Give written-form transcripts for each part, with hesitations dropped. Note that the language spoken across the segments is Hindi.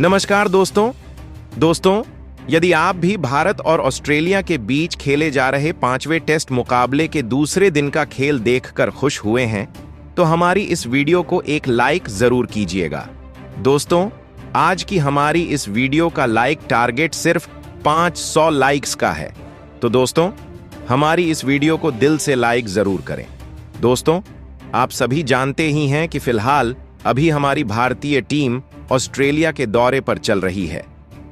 नमस्कार दोस्तों, यदि आप भी भारत और ऑस्ट्रेलिया के बीच खेले जा रहे 5वें टेस्ट मुकाबले के दूसरे दिन का खेल देखकर खुश हुए हैं, तो हमारी इस वीडियो को एक लाइक जरूर कीजिएगा। दोस्तों, आज की हमारी इस वीडियो का लाइक टारगेट सिर्फ 500 लाइक्स का है। तो दोस्तों, हमारी इस वीडियो को दिल से लाइक जरूर करें। दोस्तों, आप सभी जानते ही हैं कि फिलहाल अभी हमारी भारतीय टीम ऑस्ट्रेलिया के दौरे पर चल रही है,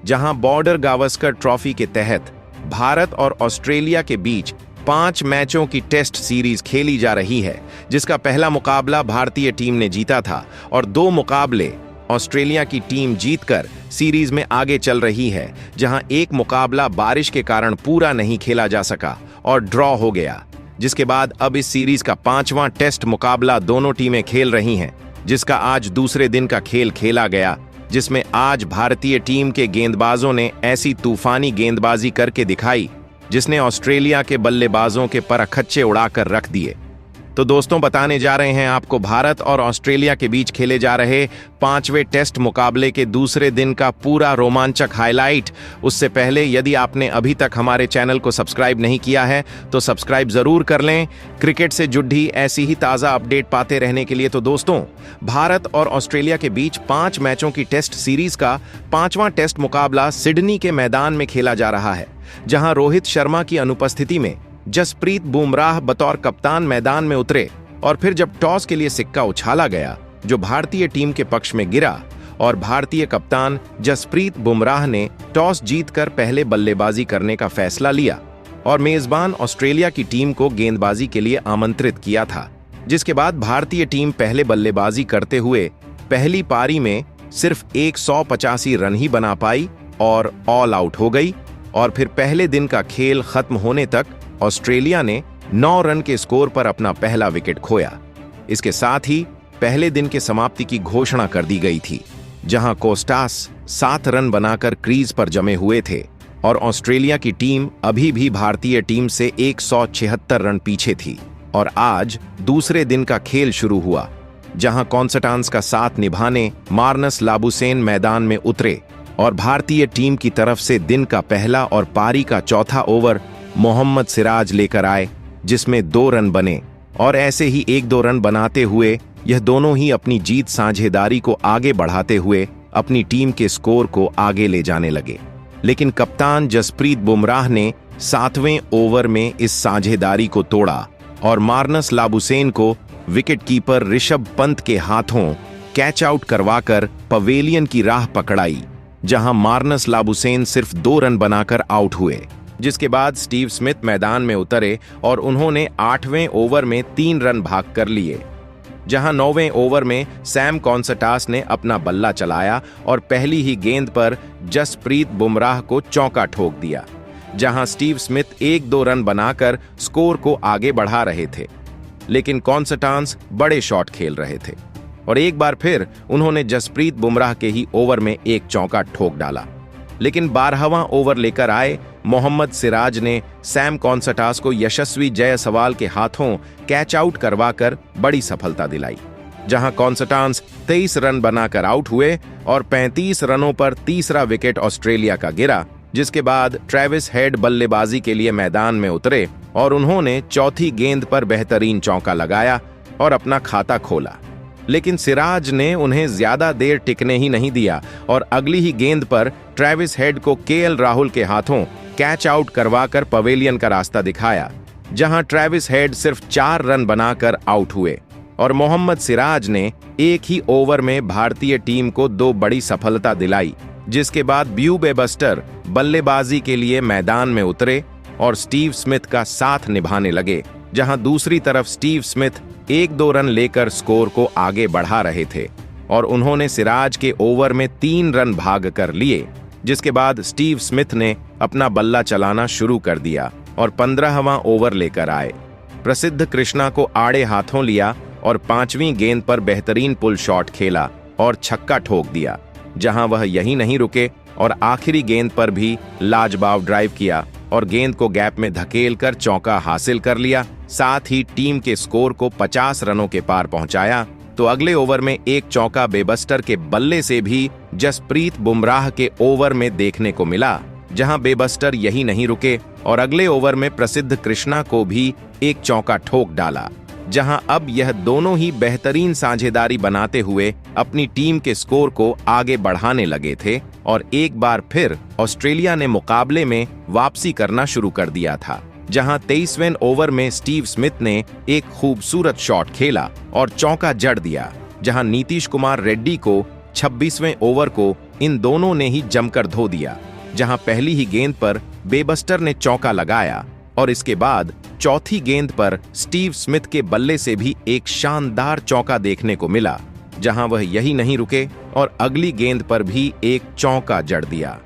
जहां बॉर्डर गावस्कर ट्रॉफी के तहत भारत और ऑस्ट्रेलिया के बीच 5 मैचों की टेस्ट सीरीज खेली जा रही है, जिसका पहला मुकाबला भारतीय टीम ने जीता था और 2 मुकाबले ऑस्ट्रेलिया की टीम जीतकर सीरीज में आगे चल रही है, जहां एक मुकाबला बारिश के कारण पूरा नहीं खेला जा सका और ड्रॉ हो गया, जिसके बाद अब इस सीरीज का 5वां टेस्ट मुकाबला दोनों टीमें खेल रही हैं, जिसका आज दूसरे दिन का खेल खेला गया, जिसमें आज भारतीय टीम के गेंदबाजों ने ऐसी तूफानी गेंदबाजी करके दिखाई जिसने ऑस्ट्रेलिया के बल्लेबाजों के पर अखच्चे उड़ाकर रख दिए। तो दोस्तों, बताने जा रहे हैं आपको भारत और ऑस्ट्रेलिया के बीच खेले जा रहे 5वें टेस्ट मुकाबले के दूसरे दिन का पूरा रोमांचक हाईलाइट। उससे पहले यदि आपने अभी तक हमारे चैनल को सब्सक्राइब नहीं किया है तो सब्सक्राइब जरूर कर लें, क्रिकेट से जुड़ी ऐसी ही ताज़ा अपडेट पाते रहने के लिए। तो दोस्तों, भारत और ऑस्ट्रेलिया के बीच 5 मैचों की टेस्ट सीरीज का 5वां टेस्ट मुकाबला सिडनी के मैदान में खेला जा रहा है, जहां रोहित शर्मा की अनुपस्थिति में जसप्रीत बुमराह बतौर कप्तान मैदान में उतरे और फिर जब टॉस के लिए सिक्का उछाला गया, जो भारतीय टीम के पक्ष में गिरा और भारतीय कप्तान जसप्रीत बुमराह ने टॉस जीतकर पहले बल्लेबाजी करने का फैसला लिया और मेजबान ऑस्ट्रेलिया की टीम को गेंदबाजी के लिए आमंत्रित किया था, जिसके बाद भारतीय टीम पहले बल्लेबाजी करते हुए पहली पारी में सिर्फ 185 रन ही बना पाई और ऑल आउट हो गई। और फिर पहले दिन का खेल खत्म होने तक ऑस्ट्रेलिया ने 9 रन के स्कोर पर अपना पहला विकेट खोया। इसके साथ ही पहले दिन के समाप्ति की घोषणा कर दी गई थी, जहां कोस्टास 7 रन बनाकर क्रीज पर जमे हुए थे और ऑस्ट्रेलिया की टीम अभी भी भारतीय टीम से 176 रन पीछे थी। और आज दूसरे दिन का खेल शुरू हुआ, जहां कॉन्स्टांस का साथ निभाने मार्नस लाबुशेन मैदान में उतरे और भारतीय टीम की तरफ से दिन का पहला और पारी का चौथा ओवर मोहम्मद सिराज लेकर आए, जिसमें 2 रन बने और ऐसे ही 1-2 रन बनाते हुए यह दोनों ही अपनी जीत साझेदारी को आगे बढ़ाते हुए अपनी टीम के स्कोर को आगे ले जाने लगे। लेकिन कप्तान जसप्रीत बुमराह ने 7वें ओवर में इस साझेदारी को तोड़ा और मार्नस लाबुशेन को विकेटकीपर ऋषभ पंत के हाथों कैच आउट करवाकर पवेलियन की राह पकड़ाई, जहां मार्नस लाबुशेन सिर्फ 2 रन बनाकर आउट हुए। जिसके बाद स्टीव स्मिथ मैदान में उतरे और उन्होंने 8वें ओवर में 3 रन भाग कर लिए, जहां 9वें ओवर में सैम कॉन्स्टास ने अपना बल्ला चलाया और पहली ही गेंद पर जसप्रीत बुमराह को चौका ठोक दिया, जहां स्टीव स्मिथ 1-2 रन बनाकर स्कोर को आगे बढ़ा रहे थे। लेकिन कॉन्स्टास बड़े शॉट खेल रहे थे और एक बार फिर उन्होंने जसप्रीत बुमराह के ही ओवर में एक चौका ठोक डाला। लेकिन 12वां ओवर लेकर आए मोहम्मद सिराज ने सैम कॉन्स्टास को यशस्वी जायसवाल के हाथों कैच आउट करवाकर बड़ी सफलता दिलाई, जहां कॉन्स्टास 23 रन बनाकर आउट हुए और 35 रनों पर तीसरा विकेट ऑस्ट्रेलिया का गिरा। जिसके बाद ट्रेविस हेड बल्लेबाजी के लिए मैदान में उतरे और उन्होंने चौथी गेंद पर बेहतरीन चौका लगाया और अपना खाता खोला। लेकिन सिराज ने उन्हें ज्यादा देर टिकने ही नहीं दिया और अगली ही गेंद पर ट्रेविस हेड को केएल राहुल के हाथों कैच आउट करवाकर पवेलियन का रास्ता दिखाया, जहां ट्रेविस हेड सिर्फ 4 रन बनाकर आउट हुए और मोहम्मद सिराज ने एक ही ओवर में भारतीय टीम को 2 बड़ी सफलता दिलाई। जिसके बाद ब्यूबे बस्टर बल्लेबाजी के लिए मैदान में उतरे और स्टीव स्मिथ का साथ निभाने लगे, जहां दूसरी तरफ स्टीव स्मिथ 1-2 रन लेकर स्कोर को आगे बढ़ा रहे थे और उन्होंने सिराज के ओवर में 3 रन भाग कर लिए। जिसके बाद स्टीव स्मिथ ने अपना बल्ला चलाना शुरू कर दिया और 15वां ओवर लेकर आए। प्रसिद्ध कृष्णा को आड़े हाथों लिया और 5वीं गेंद पर बेहतरीन पुल शॉट खेला और छक्का ठोक दिया, जहां वह यही नहीं रुके और आखिरी गेंद पर भी लाजवाब ड्राइव किया और गेंद को गैप में धकेलकर चौका हासिल कर लिया। साथ ही टीम के स्कोर को 50 रनों के पार पहुंचाया। तो अगले ओवर में एक चौका बेबस्टर के बल्ले से भी जसप्रीत बुमराह के ओवर में देखने को मिला, जहां बेबस्टर यही नहीं रुके और अगले ओवर में प्रसिद्ध कृष्णा को भी एक चौका ठोक डाला, जहां अब यह दोनों ही बेहतरीन साझेदारी बनाते हुए अपनी टीम के स्कोर को आगे बढ़ाने लगे थे और एक बार फिर ऑस्ट्रेलिया ने मुकाबले में वापसी करना शुरू कर दिया था, जहां 23वें ओवर में स्टीव स्मिथ ने एक खूबसूरत शॉट खेला और चौका जड़ दिया, जहां नीतीश कुमार रेड्डी को 26वें ओवर को इन दोनों ने ही जमकर धो दिया, जहां पहली ही गेंद पर बेबस्टर ने चौका लगाया और इसके बाद चौथी गेंद पर स्टीव स्मिथ के बल्ले से भी एक शानदार चौका देखने को मिला, जहां वह यही नहीं रुके और अगली गेंद पर भी एक चौका जड़ दिया,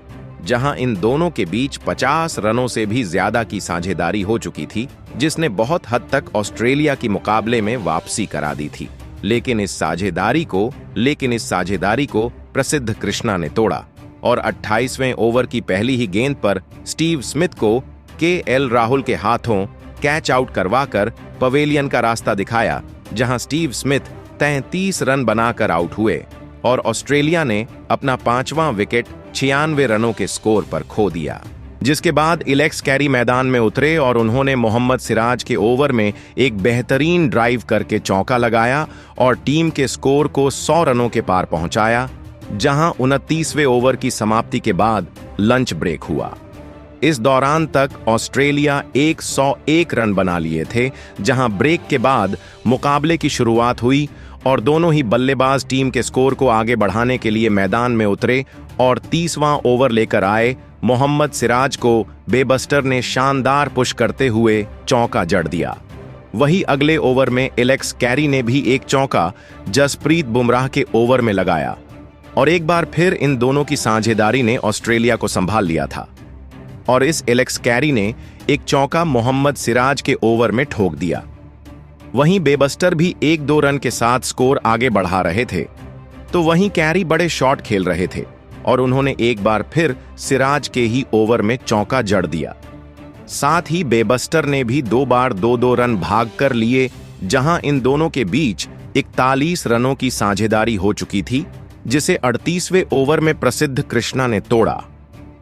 जहां इन दोनों के बीच 50 रनों से भी ज्यादा की साझेदारी हो चुकी थी, जिसने बहुत हद तक ऑस्ट्रेलिया की मुकाबले में वापसी करा दी थी। लेकिन इस साझेदारी को प्रसिद्ध कृष्णा ने तोड़ा और 28वें ओवर की पहली ही गेंद पर स्टीव स्मिथ को केएल राहुल के हाथों कैच आउट करवाकर पवेलियन का रास्ता दिखाया, जहां स्टीव स्मिथ 33 रन बनाकर आउट हुए और ऑस्ट्रेलिया ने अपना 5वां विकेट 96 रनों के स्कोर पर खो दिया। जिसके बाद एलेक्स कैरी मैदान में उतरे और उन्होंने मोहम्मद सिराज के ओवर में एक बेहतरीन ड्राइव करके चौका लगाया और टीम के स्कोर को 100 रनों के पार पहुंचाया, जहां 29वें ओवर की समाप्ति के बाद लंच ब्रेक हुआ। इस दौरान तक ऑस्ट्रेलिया 101 रन बना लिए थे, जहां ब्रेक के बाद मुकाबले की शुरुआत हुई और दोनों ही बल्लेबाज टीम के स्कोर को आगे बढ़ाने के लिए मैदान में उतरे और 30वां ओवर लेकर आए। मोहम्मद सिराज को बेबस्टर ने शानदार पुश करते हुए चौका जड़ दिया। वही अगले ओवर में एलेक्स कैरी ने भी एक चौका जसप्रीत बुमराह के ओवर में लगाया और एक बार फिर इन दोनों की साझेदारी ने ऑस्ट्रेलिया को संभाल लिया था और इस एलेक्स कैरी ने एक चौका मोहम्मद सिराज के ओवर में ठोक दिया। वहीं बेबस्टर भी 1-2 रन के साथ स्कोर आगे बढ़ा रहे थे, तो वहीं कैरी बड़े शॉट खेल रहे थे और उन्होंने एक बार फिर सिराज के ही ओवर में चौका जड़ दिया। साथ ही बेबस्टर ने भी 2 बार 2-2 रन भाग कर लिए, जहां इन दोनों के बीच 41 रनों की साझेदारी हो चुकी थी, जिसे 38वें ओवर में प्रसिद्ध कृष्णा ने तोड़ा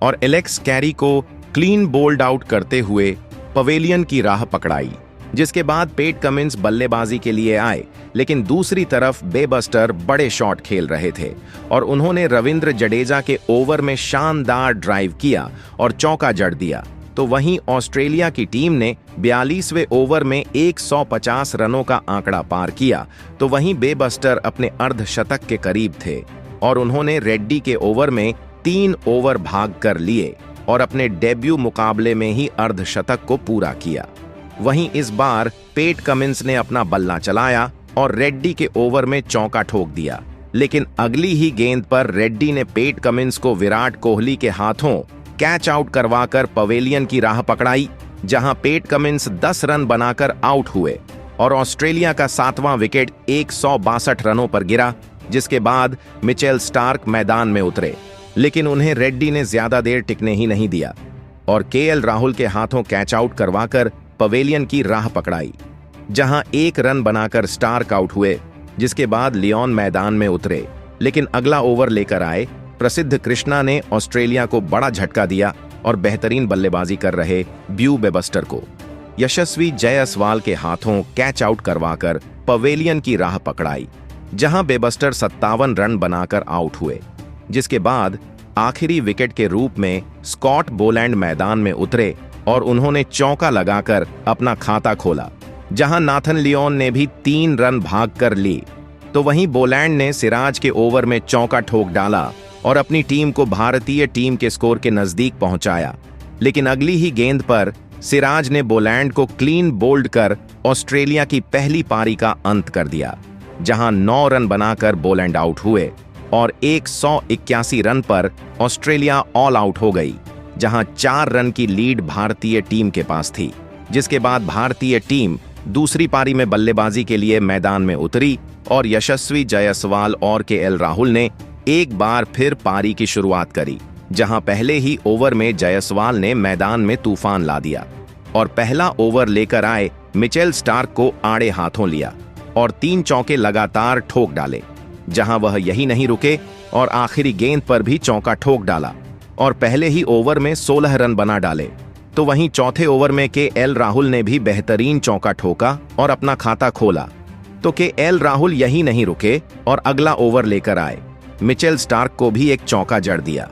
और एलेक्स कैरी को क्लीन बोल्ड आउट करते हुए पवेलियन की राह पकड़ाई। जिसके बाद पेट कमिंस बल्लेबाजी के लिए आए, लेकिन दूसरी तरफ बेबस्टर बड़े शॉट खेल रहे थे और उन्होंने रविंद्र जडेजा के ओवर में शानदार ड्राइव किया और चौका जड़ दिया। तो वहीं ऑस्ट्रेलिया की टीम ने 42वें ओवर में 150 रनों का आंकड़ा पार किया, तो वहीं बेबस्टर अपने अर्धशतक के करीब थे और उन्होंने रेड्डी के ओवर में 3 ओवर भाग कर लिए और अपने डेब्यू मुकाबले में ही अर्धशतक को पूरा किया। वहीं इस बार पेट कमिंस ने अपना बल्ला चलाया और रेड्डी के ओवर में चौका ठोक दिया, लेकिन अगली ही गेंद पर रेड्डी ने पेट कमिंस को विराट कोहली के हाथों कैच आउट करवाकर पवेलियन की राह पकड़ाई, जहां पेट कमिंस 10 रन बनाकर आउट हुए और ऑस्ट्रेलिया का 7वां विकेट 162 रनों पर गिरा। जिसके बाद मिचेल स्टार्क मैदान में उतरे, लेकिन उन्हें रेड्डी ने ज्यादा देर टिकने ही नहीं दिया और केएल राहुल के हाथों कैच आउट करवाकर पवेलियन की राह पकड़ाई, जहां 1 रन बनाकर स्टार्क आउट हुए। जिसके बाद लियोन मैदान में उतरे, लेकिन अगला ओवर लेकर आए प्रसिद्ध कृष्णा ने ऑस्ट्रेलिया को बड़ा झटका दिया और बेहतरीन बल्लेबाजी कर रहे ब्यू बेबस्टर को यशस्वी जायसवाल के हाथों कैच आउट करवाकर पवेलियन की राह पकड़ाई, जहां बेबस्टर 57 रन बनाकर आउट हुए। जिसके बाद आखिरी विकेट के रूप में स्कॉट बोलैंड मैदान में उतरे और उन्होंने चौका लगाकर अपना खाता खोला, जहां नाथन लियोन ने भी 3 रन भाग कर ली। तो वहीं बोलैंड ने सिराज के ओवर में चौका ठोक डाला और अपनी टीम को भारतीय टीम के स्कोर के नजदीक पहुंचाया, लेकिन अगली ही गेंद पर सिराज ने बोलैंड को क्लीन बोल्ड कर ऑस्ट्रेलिया की पहली पारी का अंत कर दिया, जहां 9 रन बनाकर बोलैंड आउट हुए और 181 रन पर ऑस्ट्रेलिया ऑल आउट हो गई, जहां 4 रन की लीड भारतीय टीम के पास थी। जिसके बाद भारतीय टीम दूसरी पारी में बल्लेबाजी के लिए मैदान में उतरी और यशस्वी जायसवाल और केएल राहुल ने एक बार फिर पारी की शुरुआत करी, जहां पहले ही ओवर में जायसवाल ने मैदान में तूफान ला दिया और पहला ओवर लेकर आए मिचेल स्टार्क को आड़े हाथों लिया और 3 चौके लगातार ठोक डाले। जहां वह यही नहीं रुके और आखिरी गेंद पर भी चौका ठोक डाला और पहले ही ओवर में 16 रन बना डाले। तो वहीं चौथे ओवर में केएल राहुल ने भी बेहतरीन चौका ठोका और अपना खाता खोला। तो केएल राहुल यही नहीं रुके और अगला ओवर लेकर आए। मिचेल स्टार्क को भी एक चौका जड़ दिया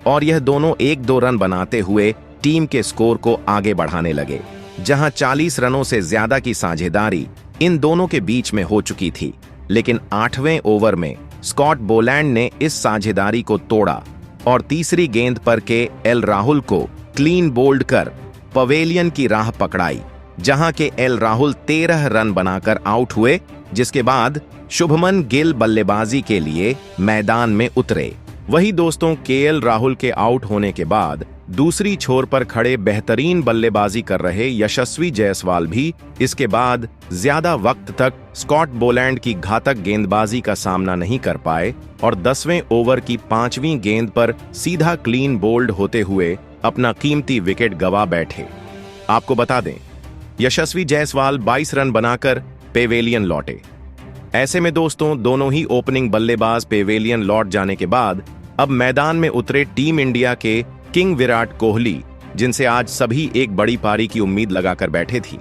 और यह दोनों 1-2 रन बनाते हुए टीम के स्कोर को आगे बढ़ाने लगे, जहां 40 रनों से ज्यादा की साझेदारी इन दोनों के बीच में हो चुकी थी। लेकिन 8वें ओवर में स्कॉट बोलैंड ने इस साझेदारी को तोड़ा और तीसरी गेंद पर केएल राहुल को क्लीन बोल्ड कर पवेलियन की राह पकड़ाई, जहां केएल राहुल 13 रन बनाकर आउट हुए, जिसके बाद शुभमन गिल बल्लेबाजी के लिए मैदान में उतरे। वही दोस्तों, केएल राहुल के आउट होने के बाद दूसरी छोर पर खड़े बेहतरीन बल्लेबाजी कर रहे यशस्वी जायसवाल भी इसके बाद ज्यादा वक्त तक स्कॉट बोलैंड की घातक गेंदबाजी का सामना नहीं कर पाए और 10वें ओवर की 5वीं गेंद पर सीधा क्लीन बोल्ड होते हुए अपना कीमती विकेट गंवा बैठे। आपको बता दें, यशस्वी जायसवाल 22 रन बनाकर पेवेलियन लौटे। ऐसे में दोस्तों, दोनों ही ओपनिंग बल्लेबाज पेवेलियन लौट जाने के बाद अब मैदान में उतरे टीम इंडिया के किंग विराट कोहली, जिनसे आज सभी एक बड़ी पारी की उम्मीद लगाकर बैठे थी।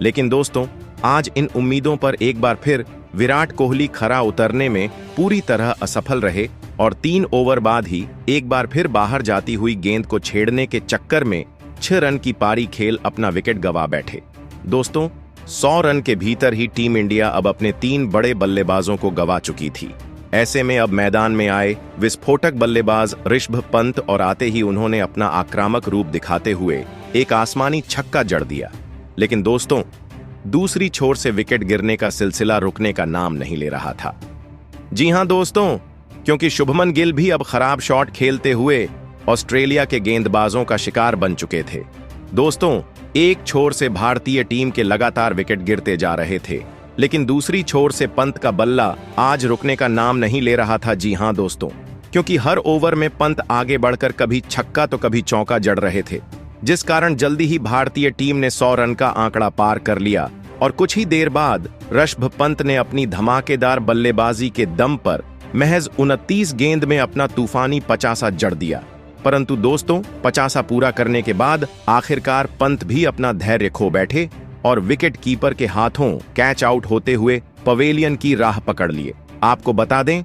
लेकिन दोस्तों, आज इन उम्मीदों पर एक बार फिर विराट कोहली खरा उतरने में पूरी तरह असफल रहे और 3 ओवर बाद ही एक बार फिर बाहर जाती हुई गेंद को छेड़ने के चक्कर में 6 रन की पारी खेल अपना विकेट गंवा बैठे। दोस्तों, 100 रन के भीतर ही टीम इंडिया अब अपने 3 बड़े बल्लेबाजों को गंवा चुकी थी। ऐसे में अब मैदान में आए विस्फोटक बल्लेबाज ऋषभ पंत और आते ही उन्होंने अपना आक्रामक रूप दिखाते हुए एक आसमानी छक्का जड़ दिया। लेकिन दोस्तों, दूसरी छोर से विकेट गिरने का सिलसिला रुकने का नाम नहीं ले रहा था। जी हां दोस्तों, क्योंकि शुभमन गिल भी अब खराब शॉट खेलते हुए ऑस्ट्रेलिया के गेंदबाजों का शिकार बन चुके थे। दोस्तों, एक छोर से भारतीय टीम के लगातार विकेट गिरते जा रहे थे, लेकिन दूसरी छोर से पंत का बल्ला आज रुकने का नाम नहीं ले रहा था। जी हां दोस्तों, क्योंकि हर ओवर में पंत आगे बढ़कर कभी छक्का तो कभी चौका जड़ रहे थे, जिस कारण जल्दी ही भारतीय टीम ने 100 रन का आंकड़ा पार कर लिया और कुछ ही देर बाद ऋषभ पंत ने अपनी धमाकेदार बल्लेबाजी के दम पर महज 29 गेंद में अपना तूफानी 50 जड़ दिया। परंतु दोस्तों, 50 पूरा करने के बाद आखिरकार पंत भी अपना धैर्य खो बैठे और विकेट कीपर के हाथों कैच आउट होते हुए पवेलियन की राह पकड़ लिए। आपको बता दें,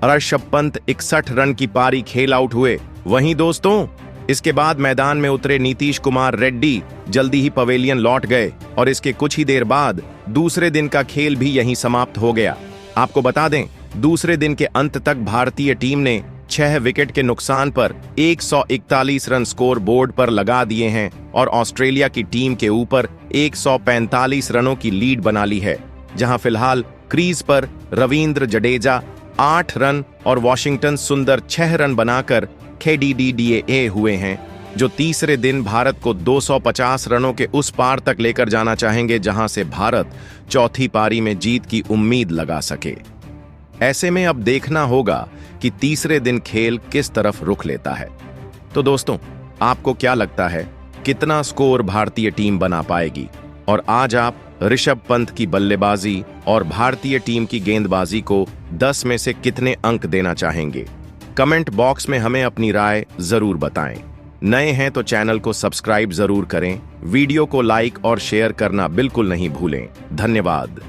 ऋषभ पंत 61 रन की पारी खेल आउट हुए। वहीं दोस्तों, इसके बाद मैदान में उतरे नीतीश कुमार रेड्डी जल्दी ही पवेलियन लौट गए और इसके कुछ ही देर बाद दूसरे दिन का खेल भी यहीं समाप्त हो गया। आपको बता दें, दूसरे दिन के अंत तक भारतीय टीम ने 6 विकेट के नुकसान पर 141 रन स्कोर बोर्ड पर लगा दिए हैं और ऑस्ट्रेलिया की टीम के ऊपर 145 रनों की लीड बना ली है, जहां फिलहाल क्रीज पर रविंद्र जडेजा 8 रन और वॉशिंगटन सुंदर 6 रन बनाकर KDDDA हुए हैं, जो तीसरे दिन भारत को 250 रनों के उस पार तक लेकर जाना चाहेंगे, जहां से भारत चौथी पारी में जीत की उम्मीद लगा सके। ऐसे में अब देखना होगा कि तीसरे दिन खेल किस तरफ रुख लेता है। तो दोस्तों, आपको क्या लगता है, कितना स्कोर भारतीय टीम बना पाएगी? और आज आप ऋषभ पंत की बल्लेबाजी और भारतीय टीम की गेंदबाजी को 10 में से कितने अंक देना चाहेंगे? कमेंट बॉक्स में हमें अपनी राय जरूर बताएं। नए हैं तो चैनल को सब्सक्राइब जरूर करें, वीडियो को लाइक और शेयर करना बिल्कुल नहीं भूलें। धन्यवाद।